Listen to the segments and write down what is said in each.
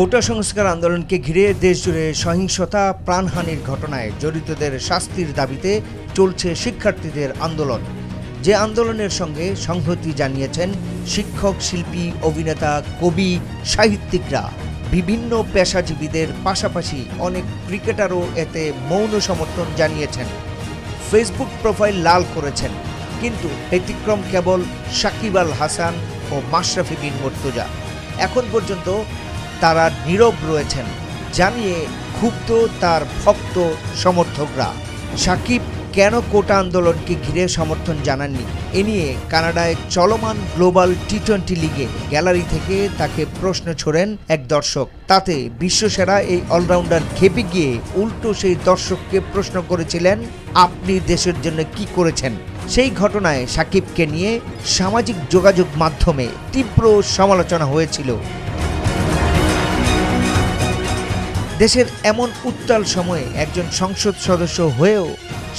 কোটা সংস্কার আন্দোলনকে ঘিরে দেশজুড়ে সহিংসতা, প্রাণহানির ঘটনায় জড়িতদের শাস্তির দাবিতে চলছে শিক্ষার্থীদের আন্দোলন। যে আন্দোলনের সঙ্গে সংহতি জানিয়েছেন শিক্ষক, শিল্পী, অভিনেতা, কবি, সাহিত্যিকরা। বিভিন্ন পেশাজীবীদের পাশাপাশি অনেক ক্রিকেটারও এতে মৌন সমর্থন জানিয়েছেন, ফেসবুক প্রোফাইল লাল করেছেন। কিন্তু ব্যতিক্রম কেবল সাকিব আল হাসান ও মাশরাফি বিন মুর্তজা। এখন পর্যন্ত তারা নীরব রয়েছেন, জানিয়ে ক্ষুব্ধ তার ভক্ত সমর্থকরা। সাকিব কেন কোটা আন্দোলনকে ঘিরে সমর্থন জানাননি, এ নিয়ে কানাডায় চলমান গ্লোবাল টি-20 লিগে গ্যালারি থেকে তাকে প্রশ্ন ছোড়েন এক দর্শক। তাতে বিশ্বসেরা এই অলরাউন্ডার খেপে গিয়ে উল্টো সেই দর্শককে প্রশ্ন করেছিলেন, আপনি দেশের জন্য কি করেছেন? সেই ঘটনায় সাকিবকে নিয়ে সামাজিক যোগাযোগ মাধ্যমে তীব্র সমালোচনা হয়েছিল। দেশের এমন উত্তাল সময়ে একজন সংসদ সদস্য হয়েও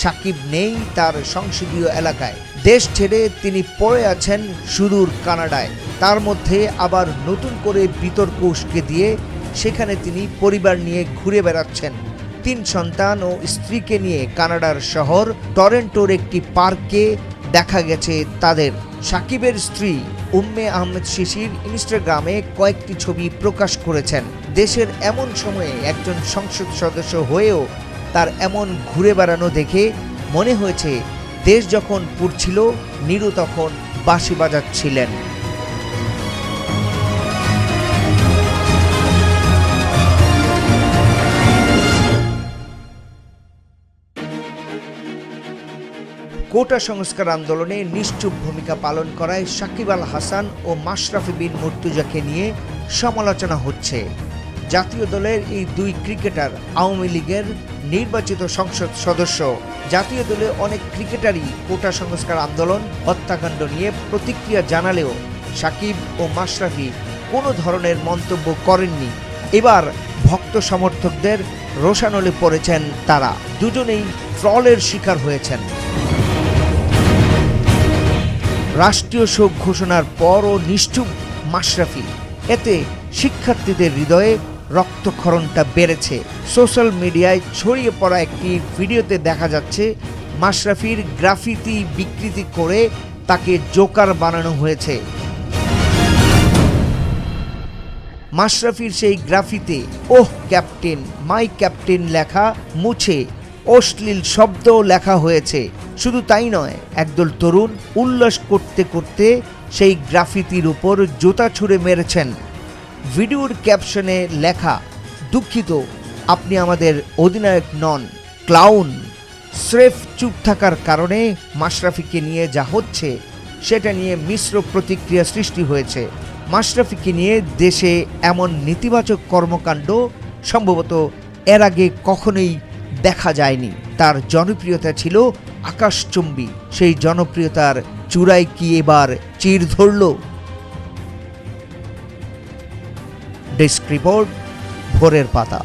সাকিব নেই তার সংসদীয় এলাকায়। দেশ ছেড়ে তিনি পড়ে আছেন সুদূর কানাডায়। তার মধ্যে আবার নতুন করে বিতর্ক উস্কে দিয়ে সেখানে তিনি পরিবার নিয়ে ঘুরে বেড়াচ্ছেন। 3 সন্তান ও স্ত্রীকে নিয়ে কানাডার শহর টরন্টোর একটি পার্কে দেখা গেছে তাদের। সাকিবের স্ত্রী উম্মে আহমেদ শিশির ইনস্টাগ্রামে কয়েকটি ছবি প্রকাশ করেছেন। দেশের এমন সময়ে একজন সংসদ সদস্য হয়েও তার এমন ঘুরে বেড়ানো দেখে মনে হয়েছে দেশ যখন পুড়ছিল নীরু তখন বাঁশি বাজাচ্ছিলেন। কোটা সংস্কার আন্দোলনে নিশ্চুপ ভূমিকা পালন করায় সাকিব আল হাসান ও মাশরাফি বিন মুর্তজাকে নিয়ে সমালোচনা হচ্ছে। জাতীয় দলের এই 2 ক্রিকেটার আওয়ামী লীগের নির্বাচিত সংসদ সদস্য। জাতীয় দলে অনেক ক্রিকেটারই কোটা সংস্কার আন্দোলন, হত্যাকাণ্ড নিয়ে প্রতিক্রিয়া জানালেও সাকিব ও মাশরাফি কোনো ধরনের মন্তব্য করেননি। এবার ভক্ত সমর্থকদের রোষানলে পড়েছেন তারা। দুজনেই ট্রলের শিকার হয়েছেন। রাষ্ট্রীয় শোক ঘোষণার পরও নিশ্চুপ মাশরাফি। এতে শিক্ষার্থীদের হৃদয়ে রক্তক্ষরণটা বেড়েছে। সোশ্যাল মিডিয়ায় ছড়িয়ে পড়া একটি ভিডিওতে দেখা যাচ্ছে মাশরাফির গ্রাফিতি বিকৃতি করে তাকে জোকার বানানো হয়েছে। মাশরাফির সেই গ্রাফিতে ওহ ক্যাপ্টেন, মাই ক্যাপ্টেন লেখা মুছে অশ্লীল শব্দ লেখা হয়েছে। শুধু তাই নয়, একদল তরুণ উল্লাস করতে করতে সেই গ্রাফিতির উপর জুতা ছুঁড়ে মেরেছেন। ভিডিওর ক্যাপশনে লেখা, দুঃখিত, আপনি আমাদের অধিনায়ক নন, ক্লাউন। স্রেফ চুপ থাকার কারণে মাশরাফিকে নিয়ে যা হচ্ছে সেটা নিয়ে মিশ্র প্রতিক্রিয়া সৃষ্টি হয়েছে। মাশরাফিকে নিয়ে দেশে এমন নেতিবাচক কর্মকাণ্ড সম্ভবত এর আগে কখনোই দেখা যায়নি। তার জনপ্রিয়তা ছিল আকাশচুম্বী। সেই জনপ্রিয়তার চূড়ায় কি এবার চির ধরল? ডেস্ক রিপোর্ট, ভোরের পাতা।